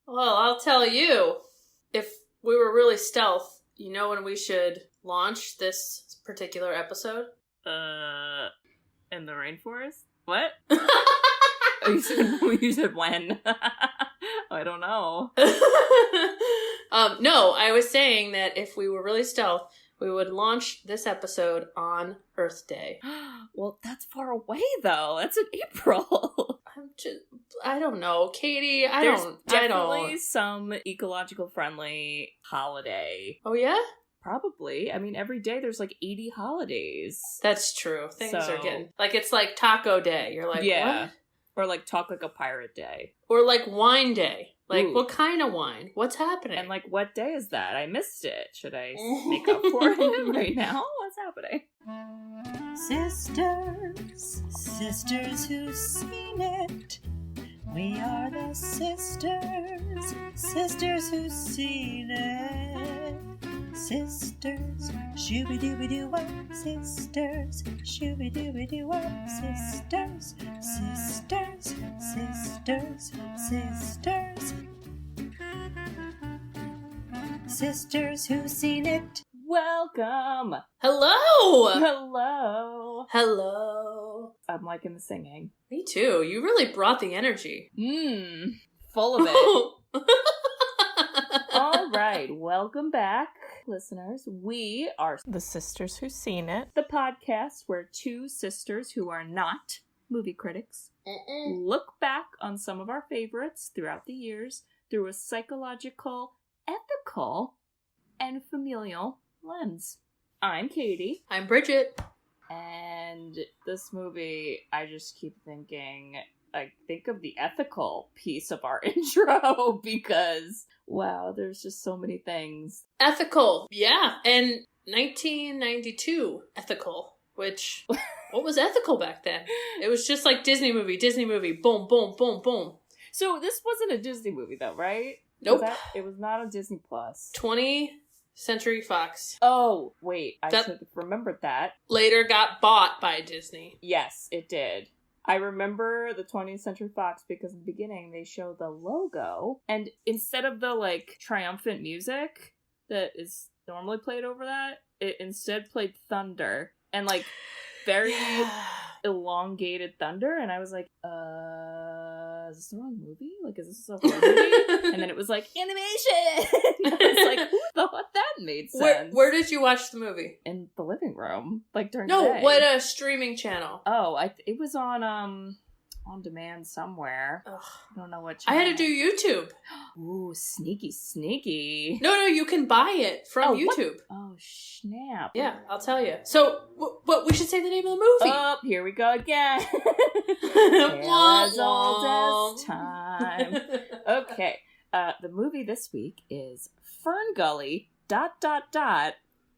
Well, I'll tell you. If we were really stealth, you know when we should launch this particular episode? In the rainforest? What? You said when? I don't know. No, I was saying that if we were really stealth, we would launch this episode on Earth Day. Well, that's far away, though. That's in April. I don't know, Katie. There's definitely some ecological friendly holiday. Oh, yeah? Probably. I mean, every day there's like 80 holidays. That's true. Things are getting... Like, it's like Taco Day. You're like, what? Or like Talk Like a Pirate Day. Or like Wine Day. Like, Ooh. What kind of wine? What's happening? And like, what day is that? I missed it. Should I make up for it right now? What's happening? Sisters who've seen it. We are the sisters who've seen it. Sisters, shooby-dooby-doo-wop, sisters, shooby-dooby-doo-wop, sisters, sisters who've seen it. Welcome! Hello! Hello! I'm liking the singing. Me too. You really brought the energy. Full of it. All right, welcome back, listeners. We are the Sisters Who've Seen It, the podcast where two sisters who are not movie critics look back on some of our favorites throughout the years through a psychological, ethical, and familial lens. I'm Katie. I'm Bridget. And this movie, I just keep thinking... think of the ethical piece of our intro because, wow, there's just so many things. Ethical, yeah. And 1992 ethical, which, what was ethical back then? It was just like Disney movie, boom, boom, boom, boom. So this wasn't a Disney movie though, right? Nope. It was not on Disney Plus. 20th Century Fox. Oh, wait, I should have remembered that. Later got bought by Disney. Yes, it did. I remember the 20th Century Fox because in the beginning they show the logo, and instead of the, like, triumphant music that is normally played over that, it instead played thunder, and, like, very elongated thunder, and I was like, is this the wrong movie? Like, is this a horror movie? And then it was like, animation! I was like, who thought that made sense? Where did you watch the movie? In the living room. Like, during the day. No, what streaming channel? Oh, it was on demand somewhere. Ugh. I don't know what channel. I had to do YouTube. Ooh, sneaky. No, you can buy it from YouTube. What? Oh, snap. Yeah, I'll tell you. So, but we should say the name of the movie. Oh, here we go again. As old as time. Okay. The movie this week is Ferngully, ...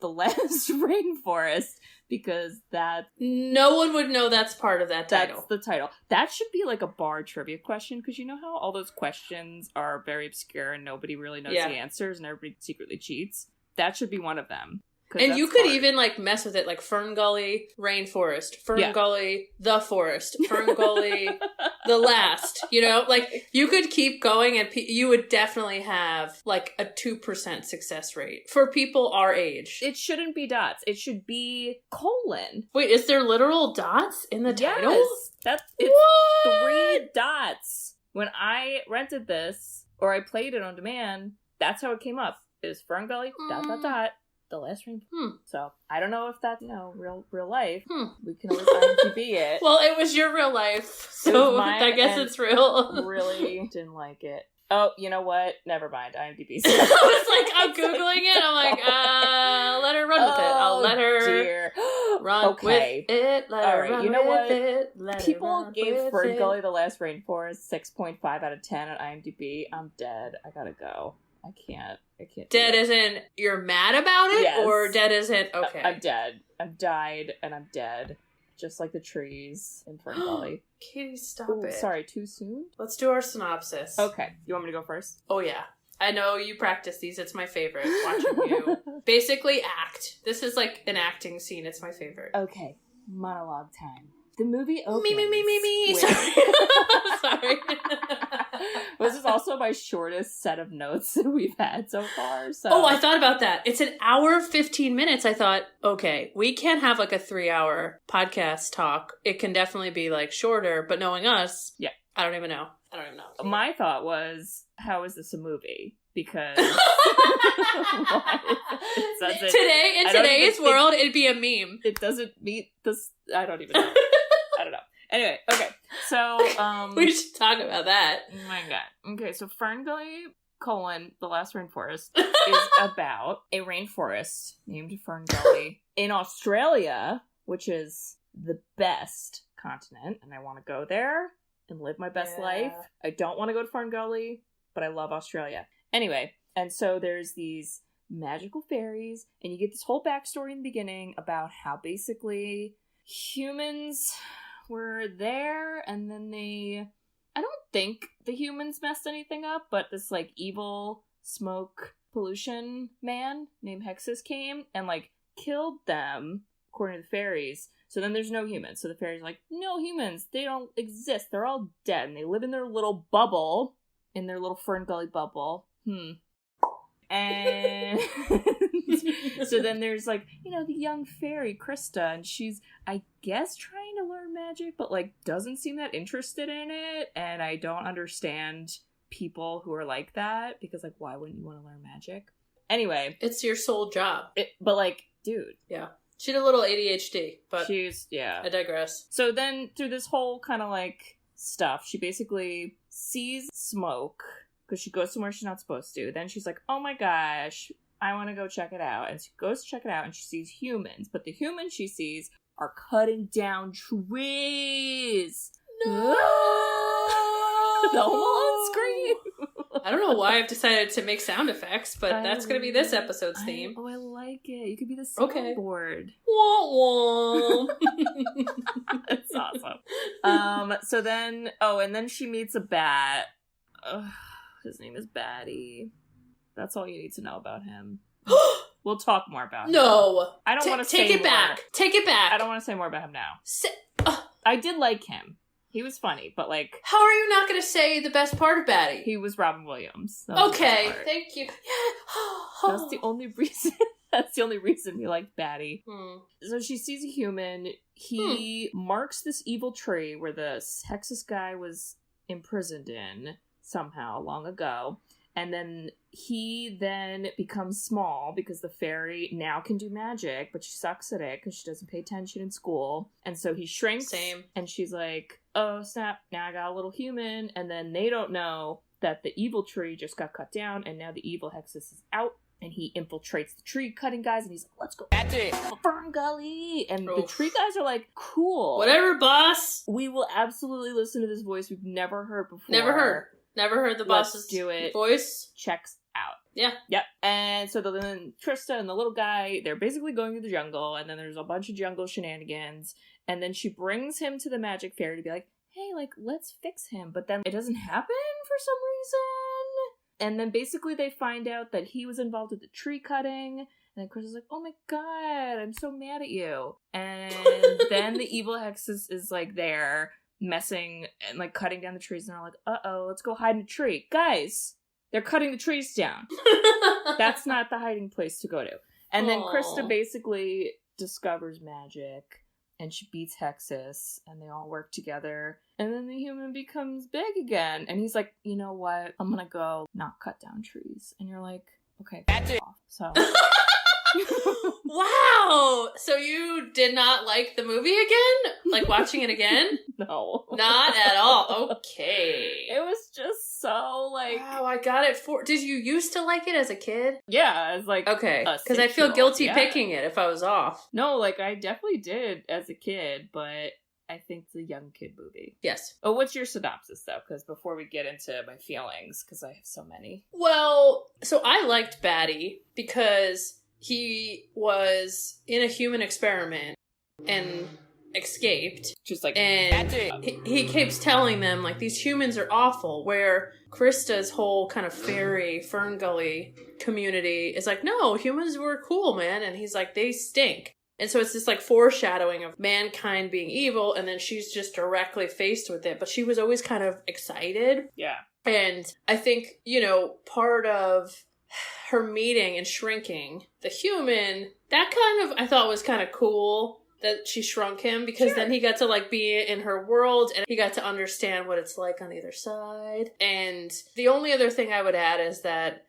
The Last Rainforest, because that... No one would know that's part of that title. That's the title. That should be like a bar trivia question, because you know how all those questions are very obscure and nobody really knows the answers and everybody secretly cheats? That should be one of them. And you could even, like, mess with it, like Ferngully, Rainforest, Ferngully, the Forest, Ferngully, the Last, you know? Like, you could keep going and you would definitely have, like, a 2% success rate for people our age. It shouldn't be dots. It should be colon. Wait, is there literal dots in the title? Yes. It's 3 dots. When I rented this, or I played it on demand, that's how it came up. It was Ferngully, ... The Last Rainforest. So, I don't know if that's, real life. We can always IMDb it. Well, it was your real life, so I guess it's real. Really didn't like it. Oh, you know what? Never mind. IMDb. I was like, I'm Googling it. I'm like, let her run with it. I'll let her run with it. Let her run with it. People gave Ferngully The Last Rainforest 6.5 out of 10 on IMDb. I'm dead. I gotta go. I can't. Dead as in you're mad about it? Yes. Or dead as in, okay. I'm dead. I've died and I'm dead. Just like the trees in Ferngully. Katie, stop it. Sorry, too soon? Let's do our synopsis. Okay. You want me to go first? Oh, yeah. I know you practice these. It's my favorite. Watching you basically act. This is like an acting scene. It's my favorite. Okay. Monologue time. The movie opens. Me. with- Sorry. This is also my shortest set of notes that we've had so far. So. Oh, I thought about that. It's an hour, 15 minutes. I thought, okay, we can't have like a 3-hour podcast talk. It can definitely be like shorter, but knowing us, yeah, I don't even know. My thought was, how is this a movie? Because today in today's world, it'd be a meme. It doesn't meet this. I don't even know. I don't know. Anyway, okay. So we should talk about that. Oh my god. Okay, so Ferngully, the Last Rainforest is about a rainforest named Ferngully in Australia, which is the best continent, and I want to go there and live my best life. I don't want to go to Ferngully, but I love Australia. Anyway, and so there's these magical fairies, and you get this whole backstory in the beginning about how basically humans were there, and then I don't think the humans messed anything up, but this like evil smoke pollution man named Hexus came and like killed them, according to the fairies. So then there's no humans. So the fairies are like, no humans, they don't exist. They're all dead. And they live in their little bubble, in their little Ferngully bubble. And so then there's like, the young fairy, Krista, and she's, I guess, trying to learn magic, but like doesn't seem that interested in it. And I don't understand people who are like that, because like, why wouldn't you want to learn magic? Anyway. It's your sole job. But like, dude. Yeah. She had a little ADHD, but I digress. So then through this whole kind of like stuff, she basically sees smoke because she goes somewhere she's not supposed to. Then she's like, oh my gosh, I want to go check it out. And she goes to check it out and she sees humans. But the humans she sees are cutting down trees. No! The Home Alone scream. I don't know why I've decided to make sound effects, but that's going to be this episode's theme. I like it. You could be the soundboard. Wah, wah. That's awesome. So then, and then she meets a bat. His name is Batty. That's all you need to know about him. We'll talk more about him. No. I don't want to say Take it back. Take it back. I don't want to say more about him now. I did like him. He was funny, but like... How are you not going to say the best part of Batty? He was Robin Williams. Okay, thank you. That's the only reason. That's the only reason he liked Batty. So she sees a human. He marks this evil tree where the Hexus guy was imprisoned in somehow long ago. And then he becomes small because the fairy now can do magic, but she sucks at it because she doesn't pay attention in school. And so he shrinks. Same. And she's like, oh, snap, now I got a little human. And then they don't know that the evil tree just got cut down, and now the evil Hexus is out. And he infiltrates the tree cutting guys, and he's like, let's go back to Ferngully. And the tree guys are like, cool. Whatever, boss. We will absolutely listen to this voice we've never heard before. Never heard the boss's voice. Checks out. Yeah. Yep. And so then Trista and the little guy, they're basically going through the jungle, and then there's a bunch of jungle shenanigans. And then she brings him to the magic fairy to be like, hey, like, let's fix him. But then it doesn't happen for some reason. And then basically they find out that he was involved with the tree cutting. And then Chris is like, oh my god, I'm so mad at you. And then the evil Hexus is like there messing and like cutting down the trees, and they're like, uh-oh, let's go hide in a tree. Guys, they're cutting the trees down. That's not the hiding place to go to. And then Krista basically discovers magic, and she beats Hexus, and they all work together. And then the human becomes big again, and he's like, you know what? I'm gonna go not cut down trees. And you're like, okay, that's off. So Wow! So you did not like the movie again? Like watching it again? No. Not at all. Okay. It was just so like... Wow, I got it for... Did you used to like it as a kid? Yeah, as like... Okay, because I feel guilty picking it if I was off. No, like I definitely did as a kid, but I think it's a young kid movie. Yes. Oh, what's your synopsis though? Because before we get into my feelings, because I have so many. Well, so I liked Batty because he was in a human experiment and escaped. Just like, and he keeps telling them like these humans are awful, where Krista's whole kind of fairy Ferngully community is like, no, humans were cool, man. And he's like, they stink. And so it's this like foreshadowing of mankind being evil, and then she's just directly faced with it. But she was always kind of excited. Yeah. And I think, you know, part of her meeting and shrinking the human, that kind of, I thought was kind of cool that she shrunk him, because then he got to like be in her world and he got to understand what it's like on either side. And the only other thing I would add is that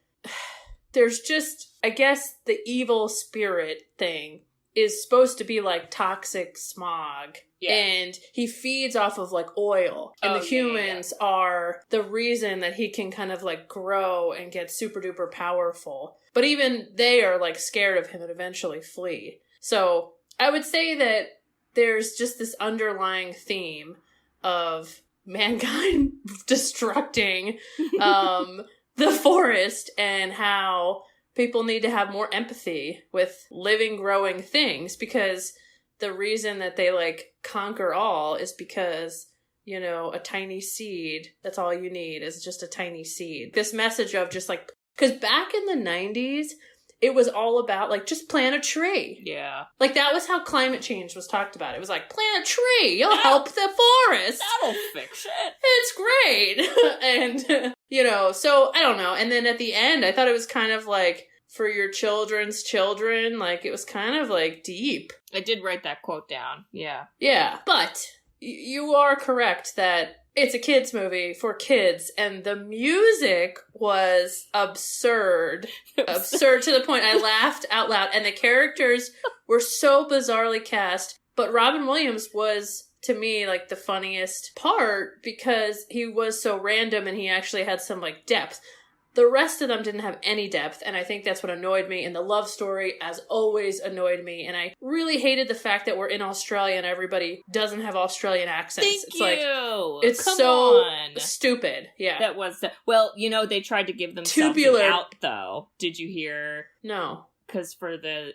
there's just, I guess the evil spirit thing is supposed to be like toxic smog. Yeah. And he feeds off of like oil. And the humans are the reason that he can kind of like grow and get super duper powerful. But even they are like scared of him and eventually flee. So I would say that there's just this underlying theme of mankind destructing the forest, and how people need to have more empathy with living, growing things, because the reason that they like conquer all is because, you know, a tiny seed, that's all you need, is just a tiny seed. This message of just like, because back in the 90s, it was all about, like, just plant a tree. Yeah. Like, that was how climate change was talked about. It was like, plant a tree, you'll help the forest. That'll fix it. It's great. And, you know, so, I don't know. And then at the end, I thought it was kind of like, for your children's children, like, it was kind of, like, deep. I did write that quote down, yeah. Yeah, but you are correct that it's a kids' movie for kids, and the music was absurd. Absurd to the point I laughed out loud, and the characters were so bizarrely cast. But Robin Williams was, to me, like, the funniest part, because he was so random and he actually had some, like, depth. The rest of them didn't have any depth, and I think that's what annoyed me. And the love story, as always, annoyed me. And I really hated the fact that we're in Australia and everybody doesn't have Australian accents. Thank you! It's Come so on. stupid. Yeah. That was well, you know, they tried to give themselves Tubular. an out, though. Did you hear? No. Because for the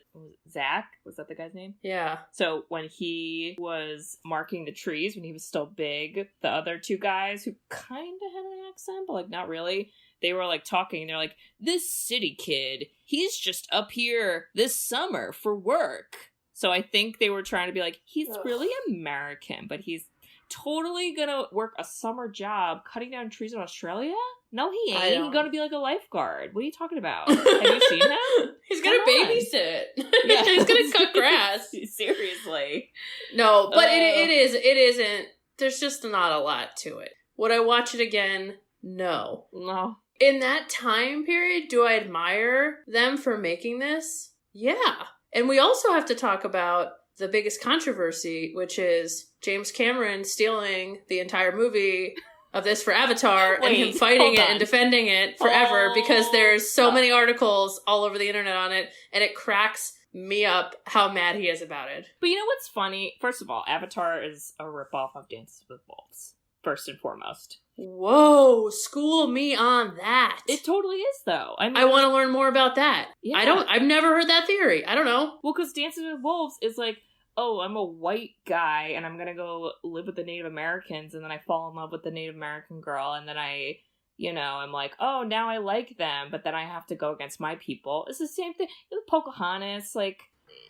Zach, was that the guy's name? Yeah. So when he was marking the trees, when he was still big, the other two guys who kind of had an accent, but like not really, they were like talking and they're like, this city kid, he's just up here this summer for work. So I think they were trying to be like, he's really American, but he's totally gonna work a summer job cutting down trees in Australia? No, he ain't. He's gonna be like a lifeguard. What are you talking about? Have you seen him? He's gonna babysit. Yeah. He's gonna cut grass. Seriously. No, but it isn't. There's just not a lot to it. Would I watch it again? No. No. In that time period, do I admire them for making this? Yeah. And we also have to talk about the biggest controversy, which is James Cameron stealing the entire movie of this for Avatar and him fighting it and defending it forever because there's so many articles all over the internet on it, and it cracks me up how mad he is about it. But you know what's funny? First of all, Avatar is a ripoff of Dances with Wolves, first and foremost. Whoa, school me on that. It totally is, though. I mean, I want to learn more about that. Yeah. I've never heard that theory. I don't know. Well, because Dances with Wolves is like, oh, I'm a white guy and I'm gonna go live with the Native Americans, and then I fall in love with the Native American girl, and then I'm like, oh, now I like them, but then I have to go against my people. It's the same thing with Pocahontas. Like,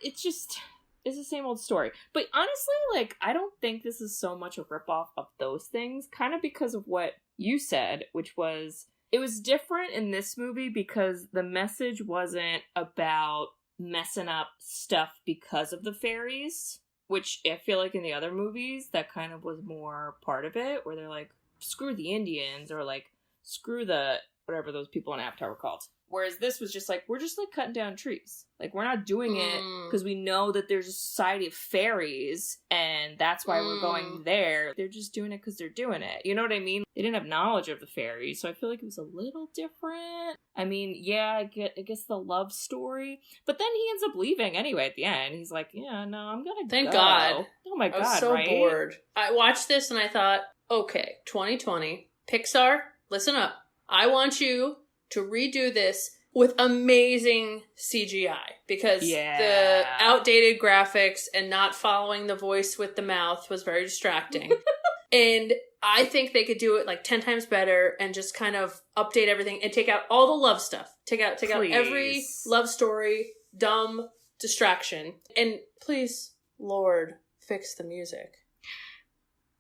it's the same old story. But honestly, like, I don't think this is so much a ripoff of those things, kind of because of what you said, which was, it was different in this movie because the message wasn't about messing up stuff because of the fairies, which I feel like in the other movies, that kind of was more part of it, where they're like, screw the Indians, or like, screw the, whatever those people in Avatar were called. Whereas this was just like, we're just like cutting down trees. Like, we're not doing it because we know that there's a society of fairies and that's why we're going there. They're just doing it because they're doing it. You know what I mean? They didn't have knowledge of the fairies, so I feel like it was a little different. I mean, yeah, I guess the love story. But then he ends up leaving anyway at the end. He's like, yeah, no, I'm gonna Thank God. Oh my God, I was so right? bored. I watched this and I thought, okay, 2020, Pixar, listen up. I want you to redo this with amazing CGI, because the outdated graphics and not following the voice with the mouth was very distracting. And I think they could do it like 10 times better and just kind of update everything and take out all the love stuff. Take out every love story, dumb, distraction. And please, Lord, fix the music.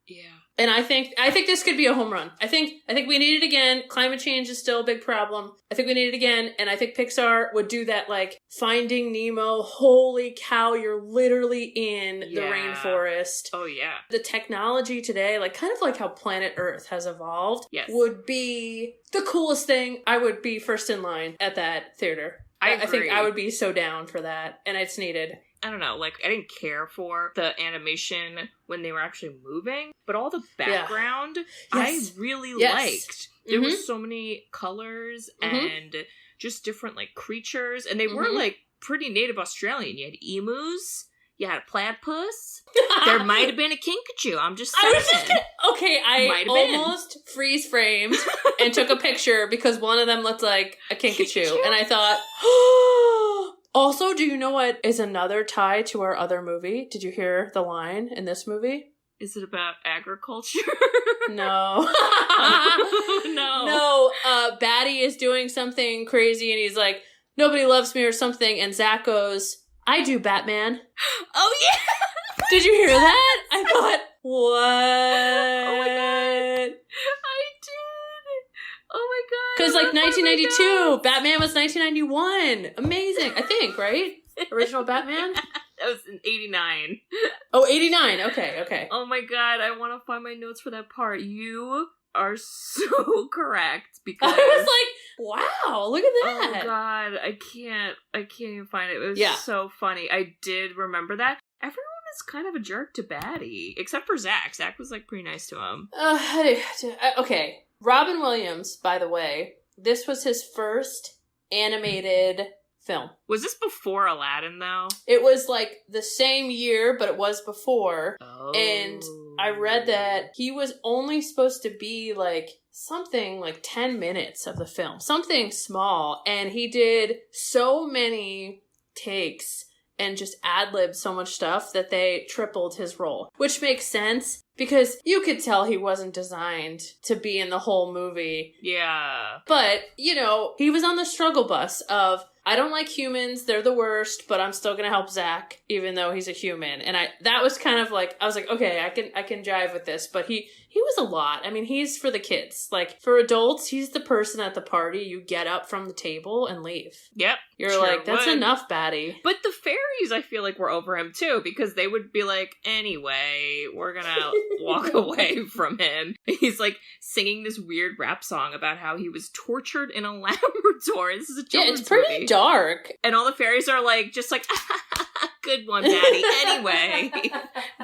Yeah. And I think this could be a home run. I think we need it again. Climate change is still a big problem. I think we need it again. And I think Pixar would do that, like, Finding Nemo. Holy cow, you're literally in the rainforest. Oh, yeah. The technology today, like, kind of like how planet Earth has evolved, would be the coolest thing. I would be first in line at that theater. I agree. I think I would be so down for that. And it's needed. I don't know, like, I didn't care for the animation when they were actually moving, but all the background, I really liked. There were so many colors and just different, like, creatures, and they were, like, pretty native Australian. You had emus, you had a platypus, there might have been a kinkajou, I'm just saying. I almost freeze-framed and took a picture because one of them looked like a kinkajou, and I thought, Also, do you know what is another tie to our other movie? Did you hear the line in this movie? Is it about agriculture? No. No. No, Batty is doing something crazy and he's like, nobody loves me or something, and Zach goes, I do, Batman. Oh, yeah! Did you hear that? I thought, what? Oh my god. I did. Oh my god. Because, like, 1992, Batman was 1991. Amazing. I think, right? Original Batman? That was in 89. Oh, 89. Okay. Oh my god, I want to find my notes for that part. You are so correct, because I was like, wow, look at that. Oh god, I can't even find it. It was so funny. I did remember that. Everyone is kind of a jerk to Batty, except for Zach. Zach was, like, pretty nice to him. Okay. Robin Williams, by the way, this was his first animated film. Was this before Aladdin, though? It was, like, the same year, but it was before. Oh. And I read that he was only supposed to be, like, something like 10 minutes of the film. Something small. And he did so many takes and just ad-libbed so much stuff that they tripled his role. Which makes sense, because you could tell he wasn't designed to be in the whole movie. Yeah. But, you know, he was on the struggle bus of, I don't like humans, they're the worst, but I'm still gonna help Zach, even though he's a human. And that was kind of like, I was like, okay, I can jive with this, but he was a lot. I mean, he's for the kids. Like, for adults, he's the person at the party you get up from the table and leave. Yep. You're like, that's enough, Batty. But the fairies, I feel like, were over him, too, because they would be like, anyway, we're gonna walk away from him. He's, like, singing this weird rap song about how he was tortured in a laboratory. This is a children's it's pretty movie. Dark. And all the fairies are, like, just like, good one, Batty. Anyway,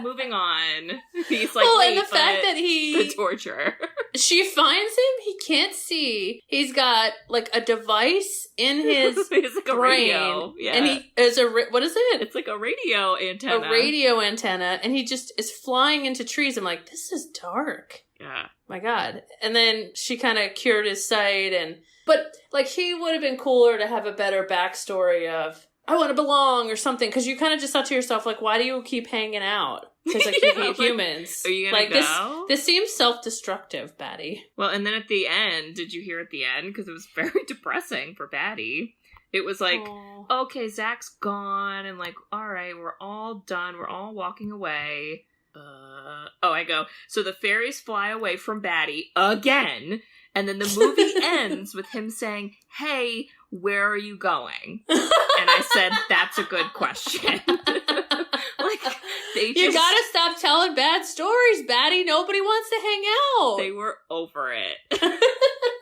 moving on. He's like, and the fact that the torture. She finds him, he can't see. He's got, like, a device in his it's like brain. A radio. Yeah. And he is what is it? It's like a radio antenna. A radio antenna. And he just is flying into trees. I'm like, this is dark. Yeah. My God. And then she kind of cured his sight. But, like, he would have been cooler to have a better backstory of, I want to belong or something. Because you kind of just thought to yourself, like, why do you keep hanging out? Because, like, you hate humans. Are you gonna go? This seems self-destructive, Batty. Well, and then at the end, did you hear at the end? Because it was very depressing for Batty. It was like, okay, Zach's gone, and like, all right, we're all done. We're all walking away. I go, so the fairies fly away from Batty again, and then the movie ends with him saying, hey, where are you going? And I said, that's a good question. You gotta stop telling bad stories, Batty. Nobody wants to hang out. They were over it.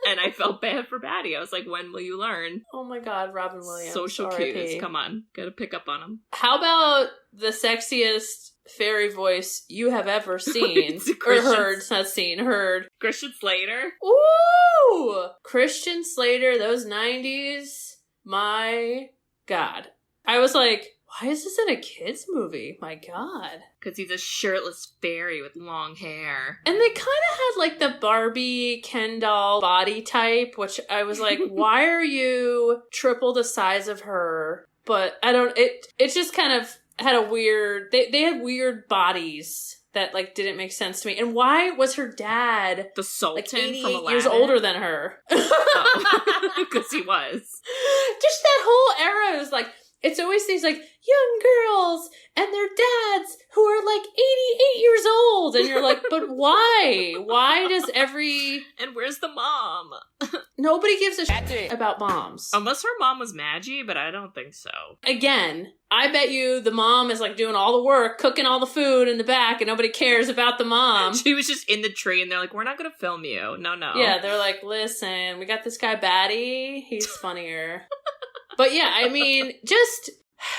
And I felt bad for Batty. I was like, when will you learn? Oh my God, Robin Williams. Social cues. Come on. Gotta pick up on them. How about the sexiest fairy voice you have ever seen? Or heard. Not seen, heard. Christian Slater. Ooh! Christian Slater, those 90s. My God. I was like, why is this in a kid's movie? My God. Because he's a shirtless fairy with long hair. And they kind of had like the Barbie Ken doll body type, which I was like, why are you triple the size of her? But I don't, it just kind of had a weird, they had weird bodies that like didn't make sense to me. And why was her dad the Sultan like 88 from Aladdin? years older than her? Because he was. Just that whole era was like, it's always these like young girls and their dads who are like 88 years old. And you're like, but why? Why does And where's the mom? Nobody gives a shit about moms. Unless her mom was Maggie, but I don't think so. Again, I bet you the mom is like doing all the work, cooking all the food in the back, and nobody cares about the mom. She was just in the tree, and they're like, we're not going to film you. No. Yeah, they're like, listen, we got this guy Batty. He's funnier. But yeah, I mean, just...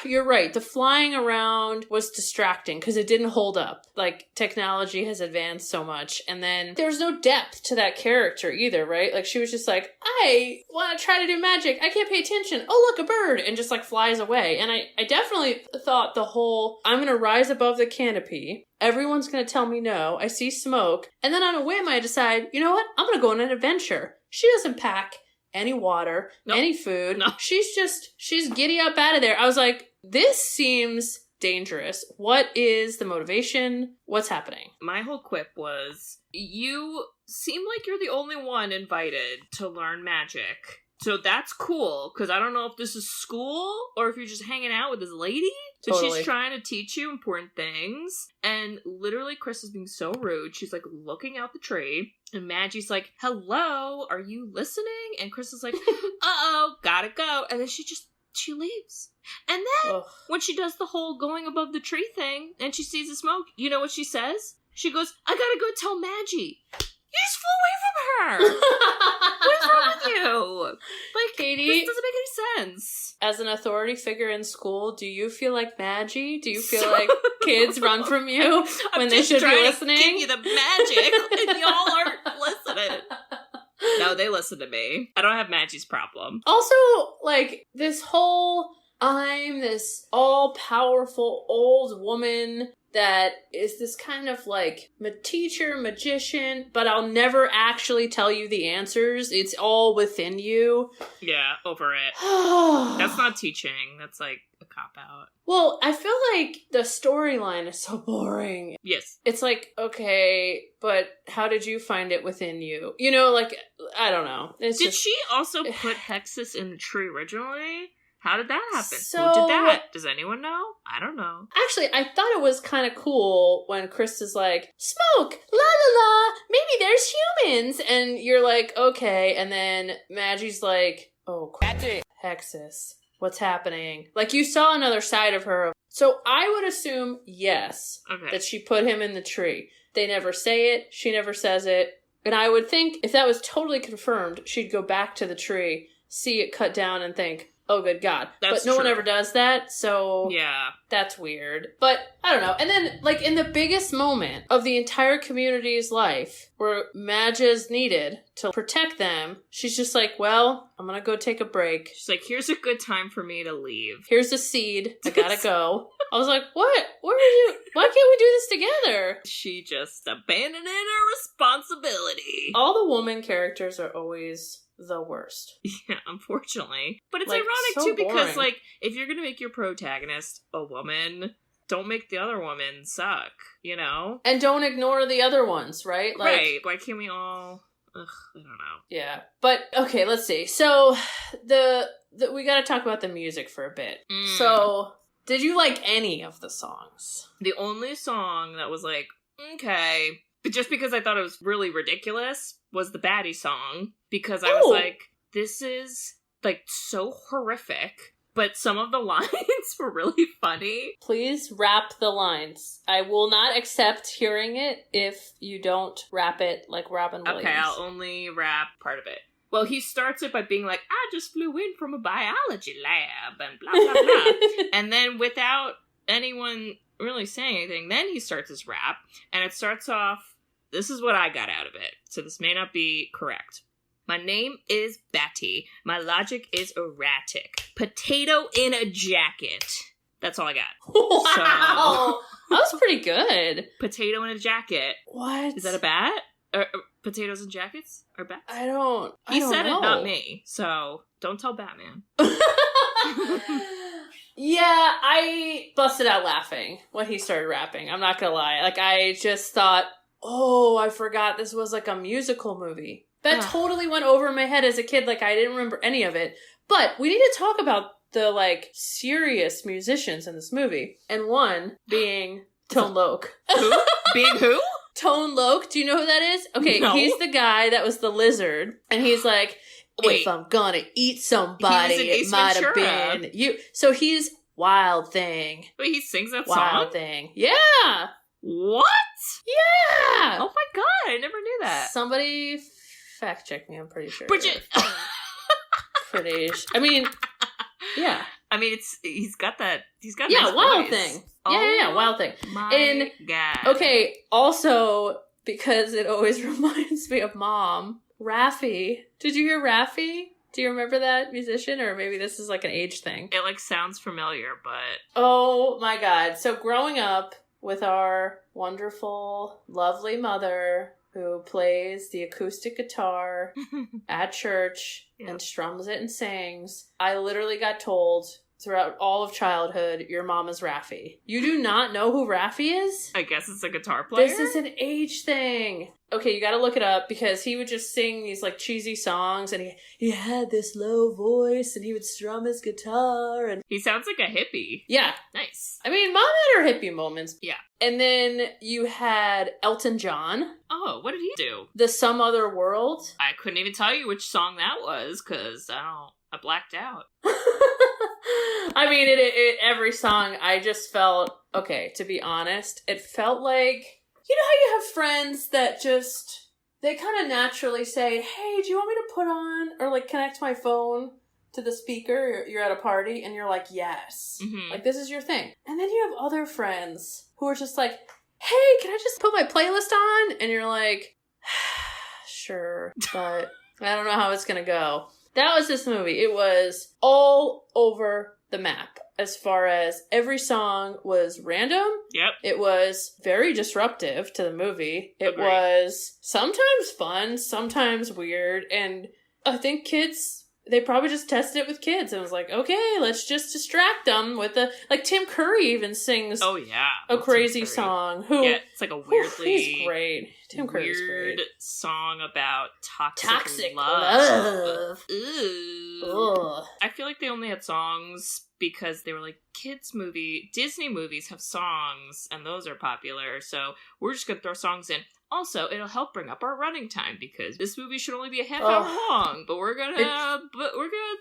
You're right. The flying around was distracting because it didn't hold up. Like, technology has advanced so much. And then there's no depth to that character either, right? Like, she was just like, I want to try to do magic. I can't pay attention. Oh, look, a bird. And just, like, flies away. And I definitely thought the whole, I'm going to rise above the canopy. Everyone's going to tell me no. I see smoke. And then on a whim, I decide, you know what? I'm going to go on an adventure. She doesn't pack any water, any food. No. She's giddy up out of there. I was like, this seems dangerous. What is the motivation? What's happening? My whole quip was, you seem like you're the only one invited to learn magic. So that's cool, because I don't know if this is school or if you're just hanging out with this lady. But Totally. She's trying to teach you important things. And literally, Chris is being so rude. She's like looking out the tree. And Maggie's like, hello, are you listening? And Chris is like, uh-oh, gotta go. And then she leaves. And then when she does the whole going above the tree thing and she sees the smoke, you know what she says? She goes, I gotta go tell Maggie. You just flew away from her. What is wrong with you? Like, Katie, this doesn't make any sense. As an authority figure in school, do you feel like Maggie? Do you feel like kids run from you when they should be listening? I'm just trying to give you the magic, and y'all aren't listening. No, they listen to me. I don't have Maggie's problem. Also, like, this whole, I'm this all-powerful old woman that is this kind of like teacher, magician, but I'll never actually tell you the answers. It's all within you. Yeah, over it. That's not teaching. That's like a cop-out. Well, I feel like the storyline is so boring. Yes. It's like, okay, but how did you find it within you? You know, like, I don't know. Did she also put Hexus in the tree originally? How did that happen? So, who did that? Does anyone know? I don't know. Actually, I thought it was kind of cool when Chris is like, smoke, la la la, maybe there's humans. And you're like, okay. And then Maggie's like, oh, crap. Hexus, what's happening? Like, you saw another side of her. So I would assume, yes, that she put him in the tree. They never say it. She never says it. And I would think if that was totally confirmed, she'd go back to the tree, see it cut down, and think, oh, good God. That's but no true. one ever does that, so yeah, that's weird. But I don't know. And then, like, in the biggest moment of the entire community's life, where Madge's needed to protect them, she's just like, well, I'm gonna go take a break. She's like, here's a good time for me to leave. Here's a seed. I gotta go. I was like, what? Where are you? Why can't we do this together? She just abandoned her responsibility. All the woman characters are always the worst. Yeah, unfortunately. But it's like, ironic, so too, because, boring. like, if you're gonna make your protagonist a woman, don't make the other woman suck, you know? And don't ignore the other ones, right? Like, right. Why can't we all... Ugh, I don't know. Yeah. But, okay, let's see. So, the we gotta talk about the music for a bit. So, did you like any of the songs? The only song that was like, okay, but just because I thought it was really ridiculous, was the Batty song. Because I was like, this is, like, so horrific, but some of the lines were really funny. Please rap the lines. I will not accept hearing it if you don't rap it like Robin Williams. Okay, I'll only rap part of it. Well, he starts it by being like, I just flew in from a biology lab, and blah, blah, blah. And then without anyone really saying anything, then he starts his rap, and it starts off, this is what I got out of it, so this may not be correct. My name is Batty. My logic is erratic. Potato in a jacket. That's all I got. Wow! So, that was pretty good. Potato in a jacket. What? Is that a bat? Or potatoes in jackets? Or bats? I don't He said know. it, not me. So, don't tell Batman. Yeah, I busted out laughing when he started rapping. I'm not gonna lie. Like, I just thought, oh, I forgot this was like a musical movie. That totally went over my head as a kid. Like, I didn't remember any of it. But we need to talk about the, like, serious musicians in this movie. And one being Tone Loc. Who? Being who? Tone Loc. Do you know who that is? Okay, No. he's the guy that was the lizard. And he's like, Wait. if I'm gonna eat somebody, He was in it Ace might have Ventura. been you. So he's Wild Thing. Wait, he sings that Wild song? Thing. Yeah! What? Yeah! Oh my god, I never knew that. Somebody fact check me, I'm pretty sure. Bridget! I mean, yeah. I mean, he's got a Yeah, nice Wild voice. Thing. Yeah, Wild Thing. My And- god. Okay, also, because it always reminds me of Mom, Raffi. Did you hear Raffi? Do you remember that musician? Or maybe this is like an age thing. It, like, sounds familiar, but... Oh my god. So growing up with our wonderful, lovely mother who plays the acoustic guitar at church and strums it and sings, I literally got told throughout all of childhood, your mom is Raffi. You do not know who Raffi is? I guess it's a guitar player? This is an age thing. Okay, you gotta look it up because he would just sing these like cheesy songs and he had this low voice and he would strum his guitar and He sounds like a hippie. yeah. Nice. I mean, Mom had her hippie moments. Yeah. And then you had Elton John, Oh, what did he do? The Some Other World. I couldn't even tell you which song that was, because I blacked out. I mean, every song I just felt, okay, to be honest, it felt like, you know how you have friends that just, they kind of naturally say, hey, do you want me to put on, or like connect my phone to the speaker? You're at a party and you're like, yes. Mm-hmm. Like, this is your thing. And then you have other friends who are just like, hey, can I just put my playlist on? And you're like, sure, but I don't know how it's gonna go. That was this movie. It was all over the map as far as every song was random. Yep. It was very disruptive to the movie. It Agreed. was sometimes fun, sometimes weird, and I think kids, they probably just tested it with kids and was like, okay, let's just distract them with the, like, Tim Curry even sings Oh, yeah. a Tim crazy Curry. song. Who, Yeah, it's like a weirdly... he's great. Tim Curry's weird great. song about toxic Toxic love. love. Ooh. Ugh. I feel like they only had songs because they were like, Disney movies have songs, and those are popular, so we're just gonna throw songs in. Also, it'll help bring up our running time because this movie should only be a half hour long, but we're gonna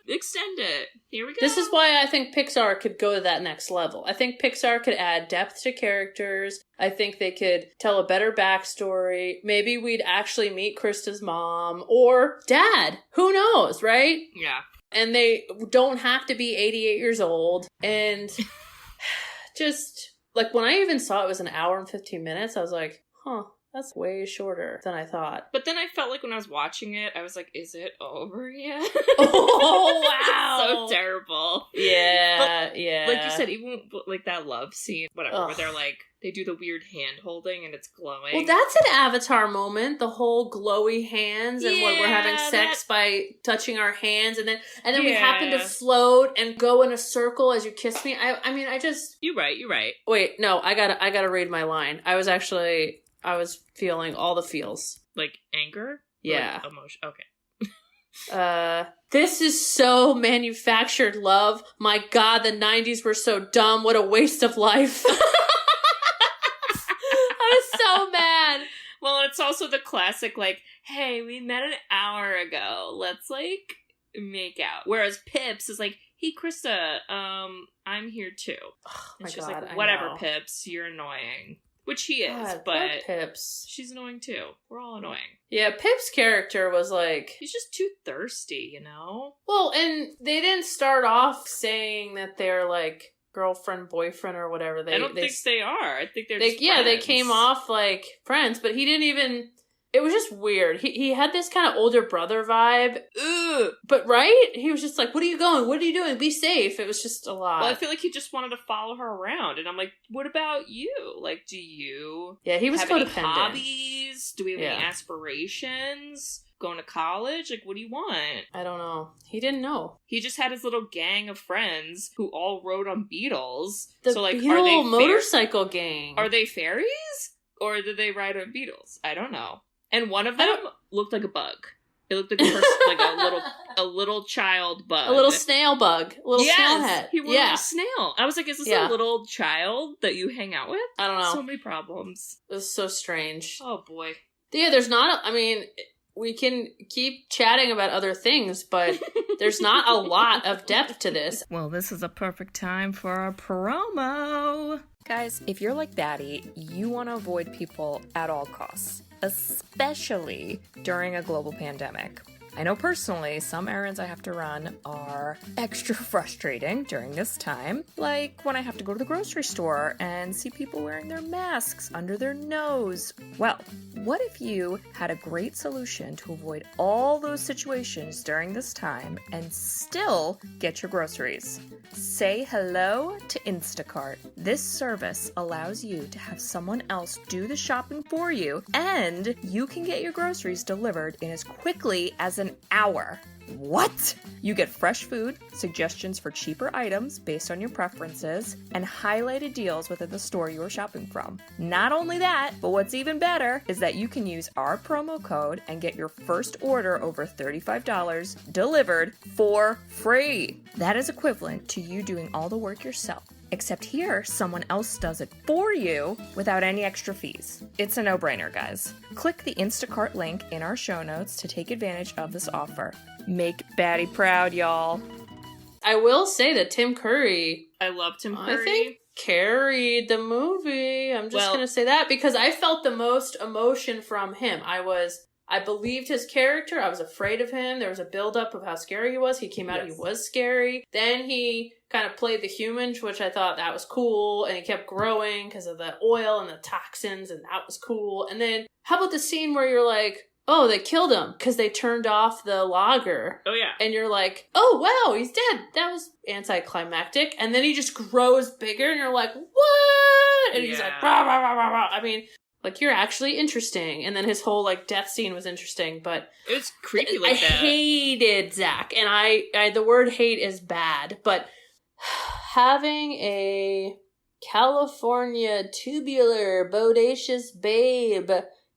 extend it. Here we go. This is why I think Pixar could go to that next level. I think Pixar could add depth to characters. I think they could tell a better backstory. Maybe we'd actually meet Krista's mom or dad. Who knows, right? Yeah. And they don't have to be 88 years old. And just, like, when I even saw it was an hour and 15 minutes, I was like, huh, that's way shorter than I thought. But then I felt like when I was watching it, I was like, is it over yet? Oh, wow. So terrible. Yeah, yeah. Like you said, even like that love scene, whatever, Ugh. where they're like, they do the weird hand holding and it's glowing. Well, that's an Avatar moment. The whole glowy hands and what we're having Yeah, sex by touching our hands, and then we Yeah. happen to float and go in a circle as you kiss me. I mean, I just You're right. wait. No, I gotta read my line. I was feeling all the feels. Like anger? Yeah. Like emotion. Okay. This is so manufactured love. My God, the 90s were so dumb. What a waste of life. I was so mad. Well, it's also the classic, like, hey, we met an hour ago. Let's, like, make out. Whereas Pips is like, hey, Krista, I'm here too. Oh, And my she's God, like, I whatever, know. Pips, you're annoying. Which he is, God, poor but Pips. she's annoying too. We're all annoying. Yeah, Pip's character was like, He's just too thirsty, you know? well, and they didn't start off saying that they're like girlfriend, boyfriend, or whatever. I don't think they are. I think they're just they friends. came off like friends, but he didn't even. It was just weird. He had this kind of older brother vibe. Ugh. But right? He was just like, what are you going? What are you doing? Be safe. It was just a lot. Well, I feel like he just wanted to follow her around. And I'm like, what about you? Like, do you yeah, he was have any codependent. hobbies? Do we have any Yeah. aspirations? Going to college? Like, what do you want? I don't know. He didn't know. He just had his little gang of friends who all rode on beetles. The so, like, Beetle are they motorcycle gang. Are they fairies? Or did they ride on beetles? I don't know. And one of them looked like a bug. It looked like a person, like a little child bug. A little snail bug. A little snail head. He was a snail. I was like, is this a little child that you hang out with? I don't know. So many problems. It was so strange. Oh, boy. Yeah, there's not, I mean, we can keep chatting about other things, but there's not a lot of depth to this. Well, this is a perfect time for a promo. Guys, if you're like Batty, you want to avoid people at all costs, especially during a global pandemic. I know personally, some errands I have to run are extra frustrating during this time, like when I have to go to the grocery store and see people wearing their masks under their nose. Well, what if you had a great solution to avoid all those situations during this time and still get your groceries? Say hello to Instacart. This service allows you to have someone else do the shopping for you, and you can get your groceries delivered in as quickly as an hour. What? You get fresh food, suggestions for cheaper items based on your preferences, and highlighted deals within the store you are shopping from. Not only that, but what's even better is that you can use our promo code and get your first order over $35 delivered for free. That is equivalent to you doing all the work yourself. Except here, someone else does it for you without any extra fees. It's a no-brainer, guys. Click the Instacart link in our show notes to take advantage of this offer. Make Batty proud, y'all. I will say that Tim Curry, I love Tim Curry. I think, carried the movie. I'm just going to say that because I felt the most emotion from him. I believed his character. I was afraid of him. There was a buildup of how scary he was. He came out, He was scary. Then he kind of played the human, which I thought that was cool. And he kept growing because of the oil and the toxins, and that was cool. And then how about the scene where you're like, oh, they killed him because they turned off the logger. Oh, yeah. And you're like, oh, wow, he's dead. That was anticlimactic. And then he just grows bigger, and you're like, what? And he's like, rah, rah, rah, rah, rah. I mean, like, you're actually interesting. And then his whole, like, death scene was interesting, but it was creepy like I that. hated Zach. And I the word hate is bad, but having a California tubular, bodacious babe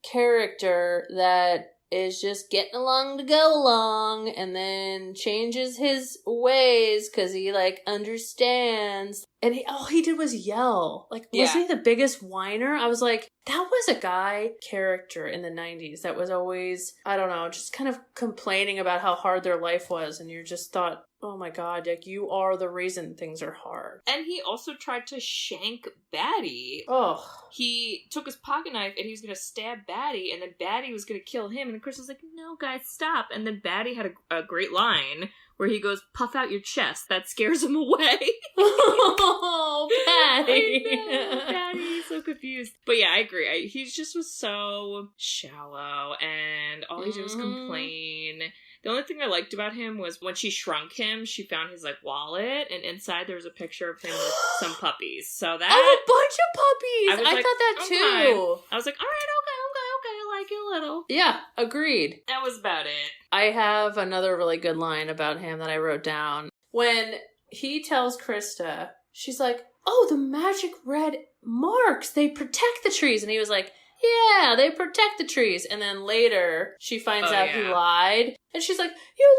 character that is just getting along to go along and then changes his ways because he, like, understands. And all he did was yell. Like, wasn't he the biggest whiner? I was like, that was a guy character in the 90s that was always, I don't know, just kind of complaining about how hard their life was. And you just thought, oh my God, like, you are the reason things are hard. And he also tried to shank Batty. Oh. He took his pocket knife and he was going to stab Batty, and then Batty was going to kill him. And then Chris was like, no, guys, stop. And then Batty had a great line where he goes, puff out your chest. That scares him away. Oh, Batty. I know, Batty, so confused. But yeah, I agree. He just was so shallow, and all he did was complain. The only thing I liked about him was when she shrunk him, she found his, like, wallet, and inside there was a picture of him with some puppies. So that... Oh, a bunch of puppies! I like, thought that okay. too. I was like, alright, okay, I like you a little. Yeah, agreed. That was about it. I have another really good line about him that I wrote down. When he tells Krista, she's like, oh, the magic red marks, they protect the trees. And he was like, yeah, they protect the trees. And then later, she finds out he lied. And she's like, you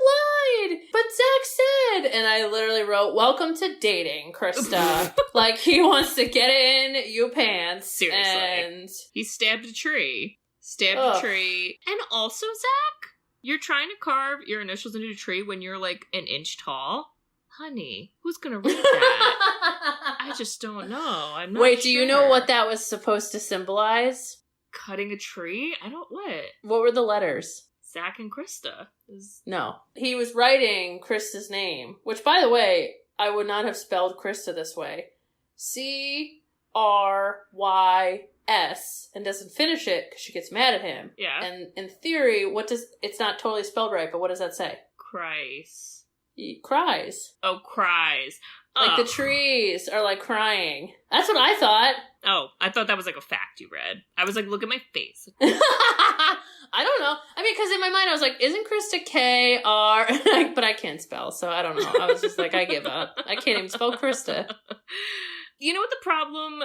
lied! But Zach said! And I literally wrote, welcome to dating, Krista. Like, he wants to get in your pants. Seriously. And he stabbed a tree. A tree. And also, Zach, you're trying to carve your initials into a tree when you're, like, an inch tall. Honey, who's gonna read that? I just don't know. I'm not Wait, sure. do you know what that was supposed to symbolize? Cutting a tree? I don't... What? What were the letters? Zach and Krista. No. He was writing Krista's name, which, by the way, I would not have spelled Krista this way. C-R-Y-S, and doesn't finish it because she gets mad at him. Yeah. And in theory, it's not totally spelled right, but what does that say? Christ. He cries. Oh, cries. Like the trees are like crying. That's what I thought. Oh, I thought that was like a fact you read. I was like, look at my face. I don't know. I mean, because in my mind I was like, isn't Krista K-R? But I can't spell, so I don't know. I was just like, I give up. I can't even spell Krista. You know what the problem...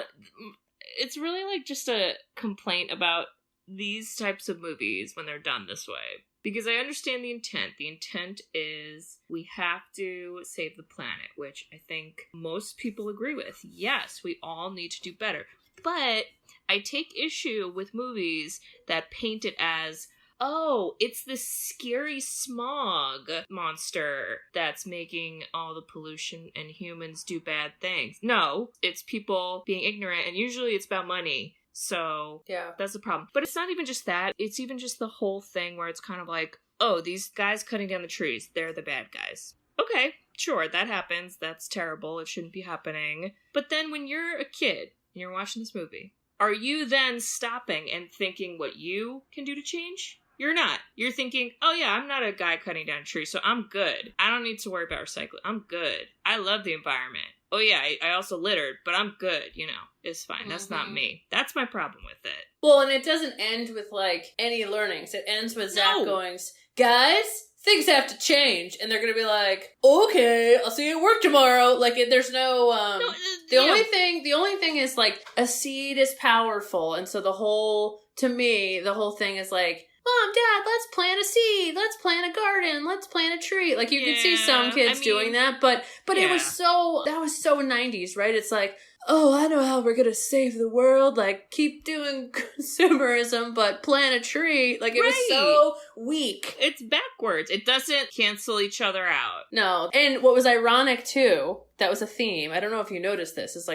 It's really like just a complaint about these types of movies when they're done this way. Because I understand the intent. The intent is we have to save the planet, which I think most people agree with. Yes, we all need to do better. But I take issue with movies that paint it as, oh, it's this scary smog monster that's making all the pollution and humans do bad things. No, it's people being ignorant, and usually it's about money. So, yeah, that's the problem. But it's not even just that. It's even just the whole thing where it's kind of like, oh, these guys cutting down the trees, they're the bad guys. Okay, sure, that happens. That's terrible. It shouldn't be happening. But then when you're a kid and you're watching this movie, are you then stopping and thinking what you can do to change? You're not. You're thinking, oh yeah, I'm not a guy cutting down trees, so I'm good. I don't need to worry about recycling. I'm good. I love the environment. Oh yeah, I also littered, but I'm good, It's fine. That's not me. That's my problem with it. Well, and it doesn't end with, any learnings. It ends with Zach going, guys, things have to change. And they're going to be like, okay, I'll see you at work tomorrow. There's no, the only thing is, a seed is powerful. And so the whole thing is Mom, Dad, let's plant a seed. Let's plant a garden. Let's plant a tree. You can see some kids doing that, but it was that was so 90s, right? It's oh, I know how we're going to save the world. Keep doing consumerism, but plant a tree. It was so weak. It's backwards. It doesn't cancel each other out. No. And what was ironic, too, that was a theme. I don't know if you noticed this. It's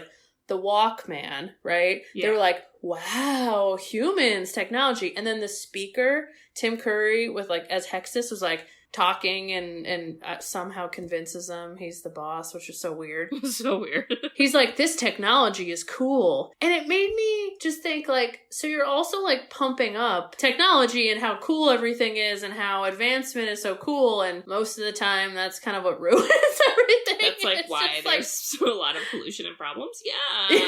the Walkman, right? Yeah. They were wow, humans, technology. And then the speaker, Tim Curry, with as Hexus, was talking and somehow convinces them he's the boss, which is so weird. So weird. He's this technology is cool. And it made me just think so you're also pumping up technology and how cool everything is and how advancement is so cool. And most of the time that's kind of what ruins everything. That's why there's a lot of pollution and problems. Yeah.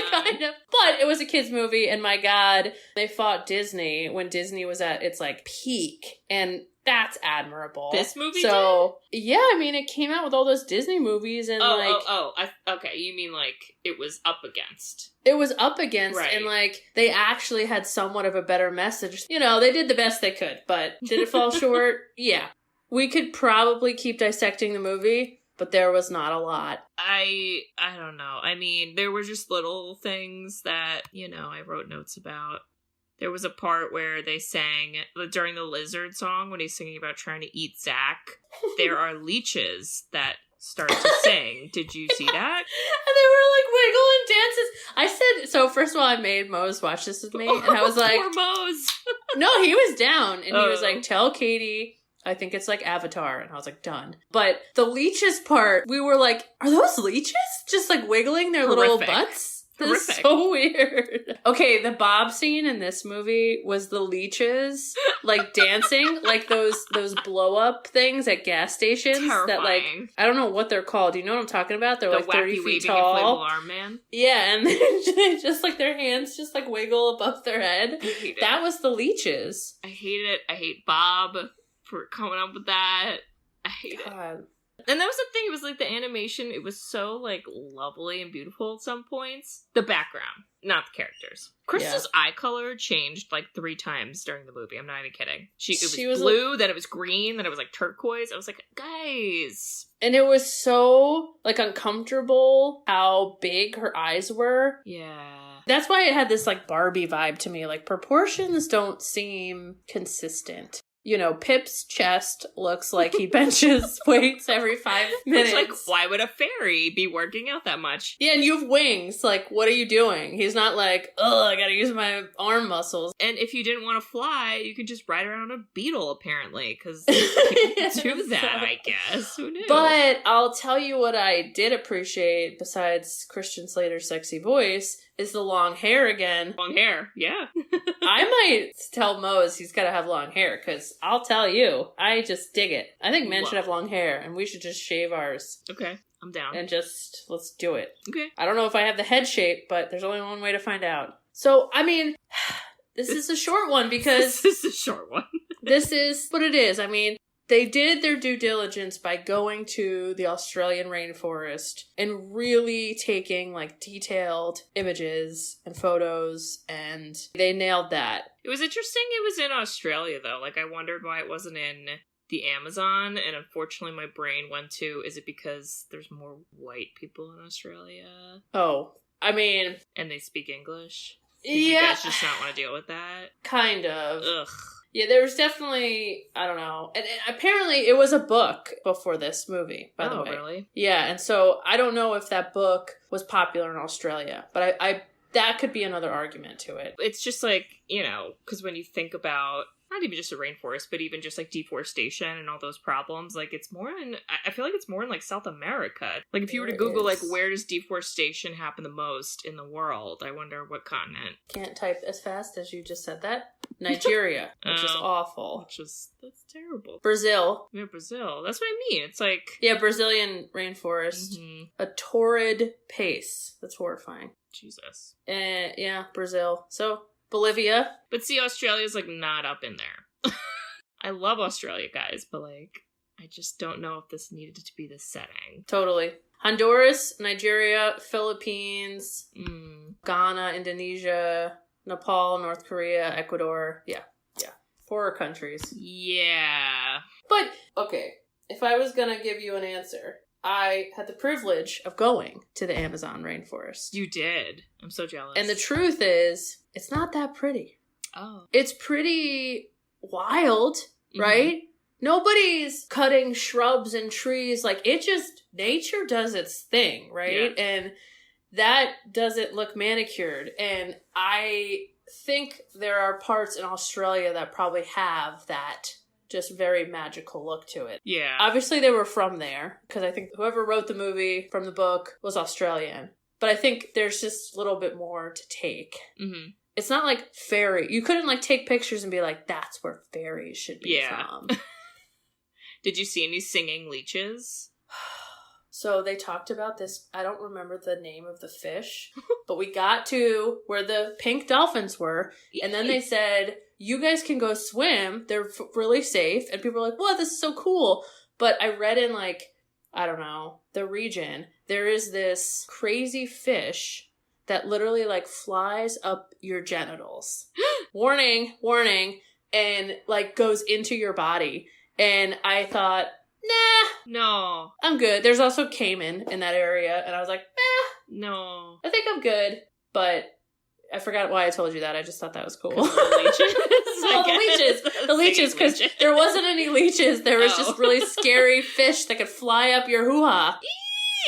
Kind of. But it was a kid's movie, and my God, they fought Disney when Disney was at its peak. And that's admirable. This movie did? Yeah, it came out with all those Disney movies and okay, you mean it was up against. It was up against, right. And they actually had somewhat of a better message. They did the best they could, but did it fall short? Yeah. We could probably keep dissecting the movie, but there was not a lot. I don't know. There were just little things that, I wrote notes about. There was a part where they sang, during the lizard song, when he's singing about trying to eat Zach, there are leeches that start to sing. Did you see that? And they were wiggling dances. I said, so first of all, I made Mose watch this with me, and I was poor Mose. No, he was down, and he was tell Katie, I think it's Avatar, and I was done. But the leeches part, we were are those leeches? Just wiggling their little butts? This is so weird. Okay, the Bob scene in this movie was the leeches, dancing, those blow-up things at gas stations. Terrifying. That, I don't know what they're called. Do you know what I'm talking about? They're, 30 feet tall. Inflatable arm man? Yeah, and they just, their hands just, wiggle above their head. I hate it. That was the leeches. I hate it. I hate Bob for coming up with that. I hate it. And that was the thing, it was the animation, it was so lovely and beautiful at some points. The background, not the characters. Crystal's eye color changed 3 times during the movie. I'm not even kidding. It was blue, then it was green, then it was turquoise. I was guys. And it was so uncomfortable how big her eyes were. Yeah. That's why it had this Barbie vibe to me. Proportions don't seem consistent. Pip's chest looks like he benches weights every 5 minutes. It's why would a fairy be working out that much? Yeah, and you have wings. What are you doing? He's not I gotta use my arm muscles. And if you didn't want to fly, you could just ride around a beetle, apparently, because people do that, I guess. Who knew? But I'll tell you what I did appreciate, besides Christian Slater's sexy voice, is the long hair again. Long hair, yeah. I might tell Mose he's gotta have long hair, because I'll tell you, I just dig it. I think men should have long hair, and we should just shave ours. Okay, I'm down. And let's do it. Okay. I don't know if I have the head shape, but there's only one way to find out. So, this is a short one, because... This is a short one. This is what it is. They did their due diligence by going to the Australian rainforest and really taking like detailed images and photos, and they nailed that. It was interesting it was in Australia, though. Like, I wondered why it wasn't in the Amazon, and unfortunately my brain went to, is it because there's more white people in Australia? Oh, I mean... And they speak English? Yeah. You guys just not want to deal with that? Kind of. Ugh. Yeah, there was definitely, I don't know. And apparently it was a book before this movie, by the way. Oh, really? Yeah, and so I don't know if that book was popular in Australia, but I that could be another argument to it. It's just like, you know, because when you think about, not even just a rainforest, but even just like deforestation and all those problems, like it's more in, I feel like it's more in like South America. Like if you were to Google like where does deforestation happen the most in the world, I wonder what continent. Can't type as fast as you just said that. Nigeria, which is awful. That's terrible. Brazil. Yeah, Brazil. That's what I mean. It's like... Yeah, Brazilian rainforest. Mm-hmm. A torrid pace. That's horrifying. Jesus. Yeah, Brazil. So, Bolivia. But see, Australia's like not up in there. I love Australia, guys, but like, I just don't know if this needed to be the setting. Totally. Honduras, Nigeria, Philippines, Ghana, Indonesia, Nepal, North Korea, Ecuador. Yeah. 4 countries. Yeah. But, okay, if I was gonna give you an answer, I had the privilege of going to the Amazon rainforest. You did. I'm so jealous. And the truth is, it's not that pretty. Oh. It's pretty wild, right? Nobody's cutting shrubs and trees. Like, it just, nature does its thing, right? Yeah. And that doesn't look manicured. And I think there are parts in Australia that probably have that just very magical look to it. Yeah. Obviously they were from there, because I think whoever wrote the movie from the book was Australian. But I think there's just a little bit more to take. Mm-hmm. It's not like fairy. You couldn't like take pictures and be like, that's where fairies should be from. Did you see any singing leeches? So they talked about this, I don't remember the name of the fish, but we got to where the pink dolphins were, and then they said, you guys can go swim, they're really safe, and people were like, wow, this is so cool. But I read in like, I don't know, the region, there is this crazy fish that literally like flies up your genitals. Warning, and like goes into your body. And I thought, nah. No. I'm good. There's also caiman in that area. And I was like, no. I think I'm good. But I forgot why I told you that. I just thought that was cool. The leeches? The leeches, because there wasn't any leeches. There was just really scary fish that could fly up your hoo-ha.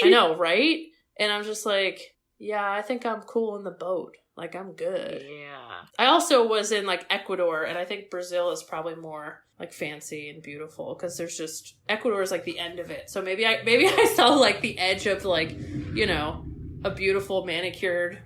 I know, right? And I'm just like, yeah, I think I'm cool in the boat. Like, I'm good. Yeah. I also was in, like, Ecuador, and I think Brazil is probably more, like, fancy and beautiful, because there's just... Ecuador is, like, the end of it. So maybe I saw, like, the edge of, like, you know, a beautiful manicured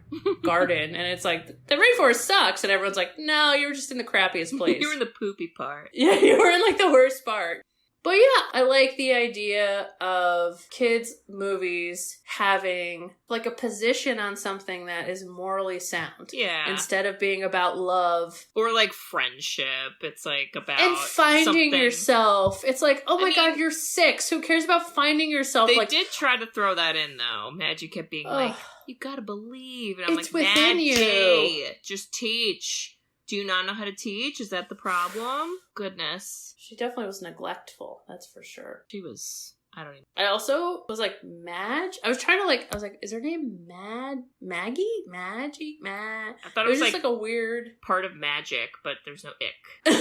garden, and it's like, the rainforest sucks, and everyone's like, no, you were just in the crappiest place. You were in the poopy part. Yeah, you were in, like, the worst part. But yeah, I like the idea of kids' movies having, like, a position on something that is morally sound. Yeah. Instead of being about love. Or, like, friendship. It's, like, about and finding something. Yourself. It's like, oh my God, you're 6. Who cares about finding yourself? They like, did try to throw that in, though. Maggie kept being like, you gotta believe. And I'm it's like, within Maggie, you. Just teach. Do you not know how to teach? Is that the problem? Goodness. She definitely was neglectful. That's for sure. She was... I don't even... I also was like, Madge? I was like, is her name Maggie? Maggie? I thought it was just like a weird... part of magic, but there's no ick.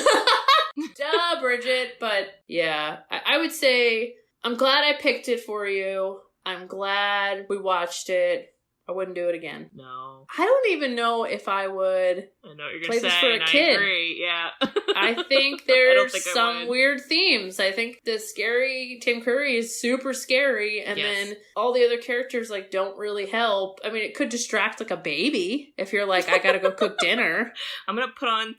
Duh, Bridget. But yeah, I would say I'm glad I picked it for you. I'm glad we watched it. I wouldn't do it again. No. I don't even know if I would I know what you're play gonna this say, for a and kid. I agree, yeah. I think there's think some weird themes. I think the scary Tim Curry is super scary, and then all the other characters like don't really help. I mean, it could distract like a baby if you're like, I gotta go cook dinner. I'm gonna put on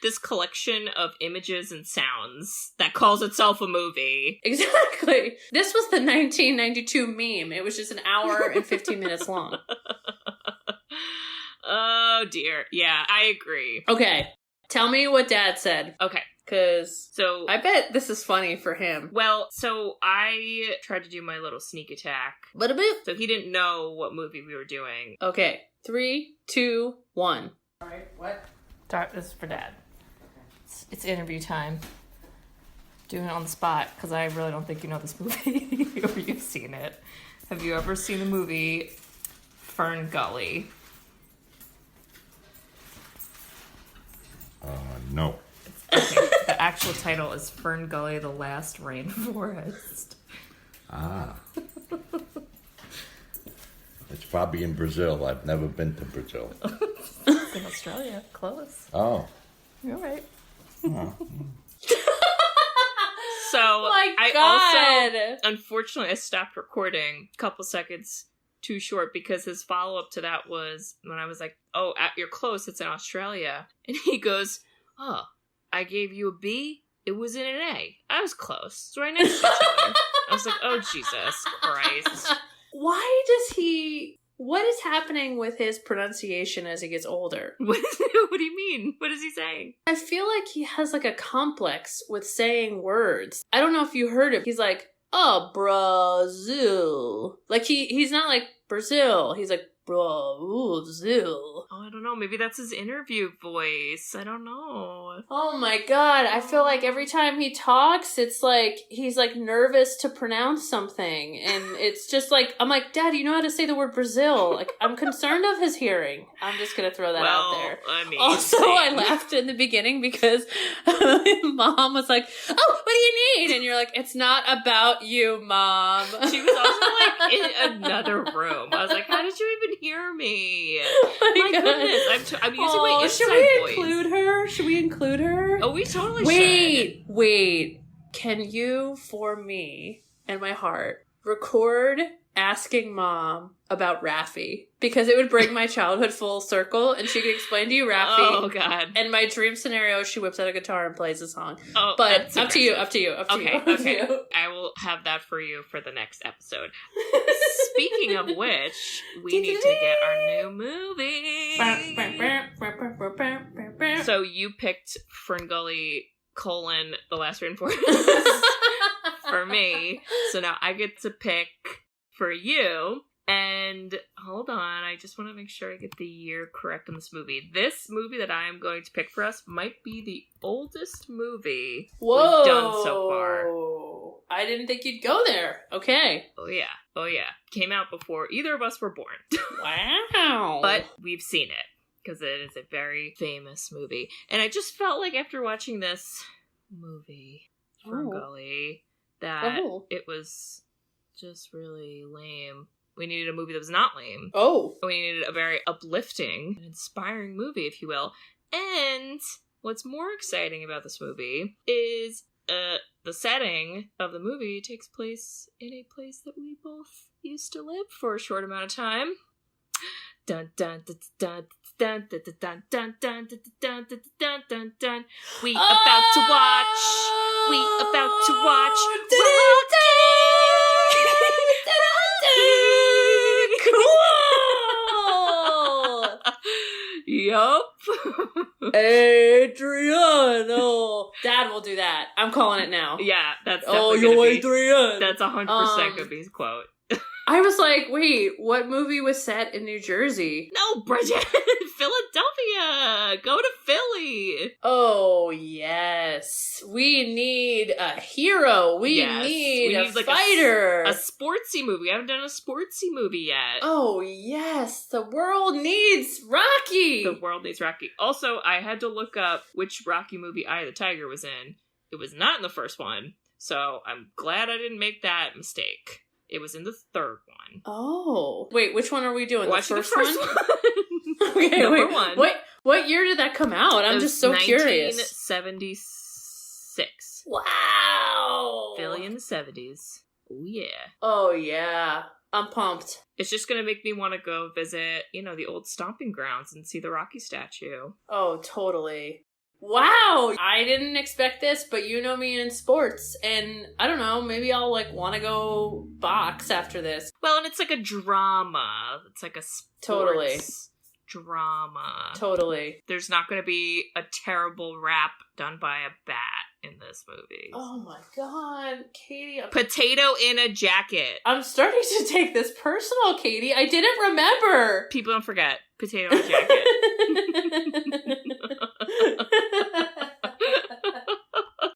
this collection of images and sounds that calls itself a movie. Exactly. This was the 1992 meme. It was just an hour and 15 minutes long. Oh dear. Yeah, I agree. Okay. Tell me what Dad said. Okay. Because So I bet this is funny for him. Well, so I tried to do my little sneak attack. But a bit. So he didn't know what movie we were doing. Okay. 3, 2, 1. All right, what? This is for Dad. It's interview time. Doing it on the spot, because I really don't think you know this movie, or you've seen it. Have you ever seen the movie Ferngully? No. Okay, the actual title is Ferngully, the Last Rainforest. Ah. It's probably in Brazil. I've never been to Brazil. It's in Australia. Close. Oh. You're right. Oh. So, My I God. also, unfortunately, I stopped recording a couple seconds too short because his follow-up to that was when I was like, oh, you're close, it's in Australia. And he goes, oh, I gave you a B, it was in an A. I was close. It's right next to each other. I was like, oh, Jesus Christ. Why does he... What is happening with his pronunciation as he gets older? What do you mean? What is he saying? I feel like he has like a complex with saying words. I don't know if you heard him. He's like, oh, Brazil. Like he's not like Brazil. He's like, Brazil. Oh, I don't know. Maybe that's his interview voice. I don't know. Oh my God. I feel like every time he talks, it's like he's like nervous to pronounce something. And it's just like, I'm like, Dad, you know how to say the word Brazil. Like, I'm concerned of his hearing. I'm just going to throw that out there. I mean, Also, I laughed in the beginning because Mom was like, oh, what do you need? And you're like, it's not about you, Mom. She was also like in another room. I was like, how did you even hear me? My God. goodness, I'm using my inside should we voice. include her? Should we include her? Oh, we totally should. Wait. Can you, for me and my heart, record asking Mom about Raffi? Because it would bring my childhood full circle and she could explain to you Raffi. Oh, God. And my dream scenario, she whips out a guitar and plays a song. Oh, but that's up to you. Okay. I will have that for you for the next episode. Speaking of which, we need to get our new movie. So you picked Ferngully, The Last Rainforest for me. So now I get to pick for you. And hold on, I just want to make sure I get the year correct on this movie. This movie that I am going to pick for us might be the oldest movie we've done so far. I didn't think you'd go there. Okay. Oh yeah. Came out before either of us were born. Wow. But we've seen it, because it is a very famous movie. And I just felt like after watching this movie, Ferngully, that it was just really lame. We needed a movie that was not lame. Oh. We needed a very uplifting and inspiring movie, if you will. And what's more exciting about this movie is the setting of the movie takes place in a place that we both used to live for a short amount of time. Dun dun dun dun dun dun dun dun dun dun dun dun dun dun. We about to watch Cool. Yup. Adriano. Dad will do that. I'm calling it now. Yeah, that's Oh, definitely yo, gonna be, Adrian. that's 100% gonna be his quote. I was like, wait, what movie was set in New Jersey? No, Bridget! Philadelphia! Go to Philly! Oh, yes. We need a hero. We need a like fighter. A sportsy movie. We haven't done a sportsy movie yet. Oh, yes. The world needs Rocky. The world needs Rocky. Also, I had to look up which Rocky movie Eye of the Tiger was in. It was not in the first one, so I'm glad I didn't make that mistake. It was in the third one. Oh. Wait, which one are we doing? Watching the first one? Okay, Number one. What year did that come out? I'm just so curious. 1976. Wow. Philly in the 70s. Oh, yeah. Oh, yeah. I'm pumped. It's just going to make me want to go visit, the old stomping grounds and see the Rocky statue. Oh, totally. Wow! I didn't expect this, but you know me in sports, and I don't know, maybe I'll, want to go box after this. Well, and it's like a drama. It's like a sports drama. Totally. There's not going to be a terrible rap done by a bat. in this movie. Oh my god, Katie. Potato in a jacket. I'm starting to take this personal, Katie. I didn't remember. People don't forget. Potato in a jacket.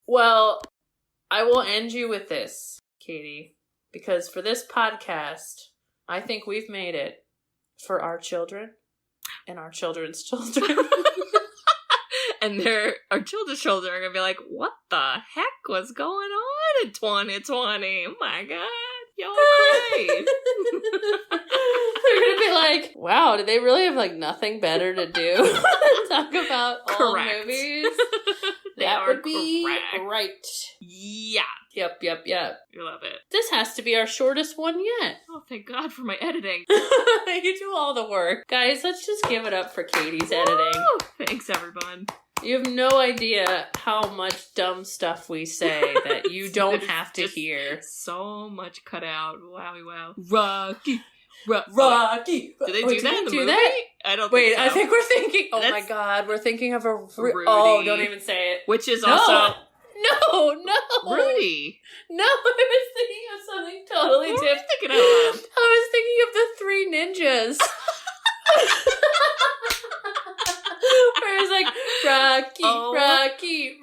Well, I will end you with this, Katie, because for this podcast, I think we've made it for our children and our children's children. And our children's children are going to be like, what the heck was going on in 2020? Oh my god, y'all crazy. They're going to be like, wow, did they really have like nothing better to do than talk about old movies? That would be right. Yeah. Yep. You love it. This has to be our shortest one yet. Oh, thank God for my editing. You do all the work. Guys, let's just give it up for Katie's editing. Woo! Thanks, everyone. You have no idea how much dumb stuff we say that you don't have to hear. So much cut out. Wowie wow. Rocky. Did they do that in the movie? I don't Wait, think so. I think we're thinking, oh my god, we're thinking of a oh, don't even say it. Which is also... No. Rudy. No, I was thinking of something totally What different. were you thinking of? I was thinking of the Three Ninjas. Where it was like, Rocky.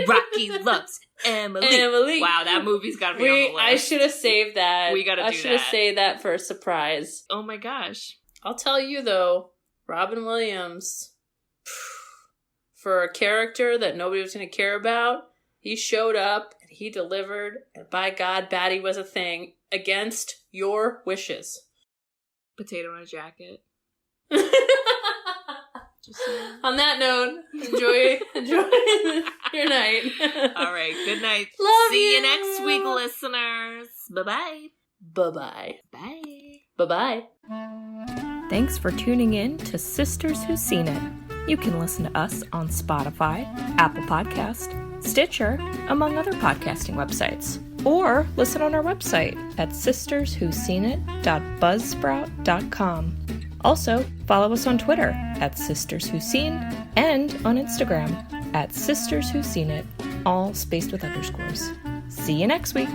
Rocky loves Emily. Wow, that movie's gotta be on the list. I should have saved that. We gotta do that. I should have saved that for a surprise. Oh my gosh. I'll tell you though, Robin Williams, for a character that nobody was going to care about, he showed up and he delivered, and by God, Batty was a thing against your wishes. Potato in a jacket. On that note, enjoy your night. All right, good night. See you next week, listeners. Bye-bye. Bye-bye. Bye. Bye-bye. Thanks for tuning in to Sisters Who've Seen It. You can listen to us on Spotify, Apple Podcast, Stitcher, among other podcasting websites. Or listen on our website at sisterswhoseenit.buzzsprout.com. Also, follow us on Twitter at SistersWhoSeen and on Instagram at SistersWhoSeenIt, all spaced with underscores. See you next week!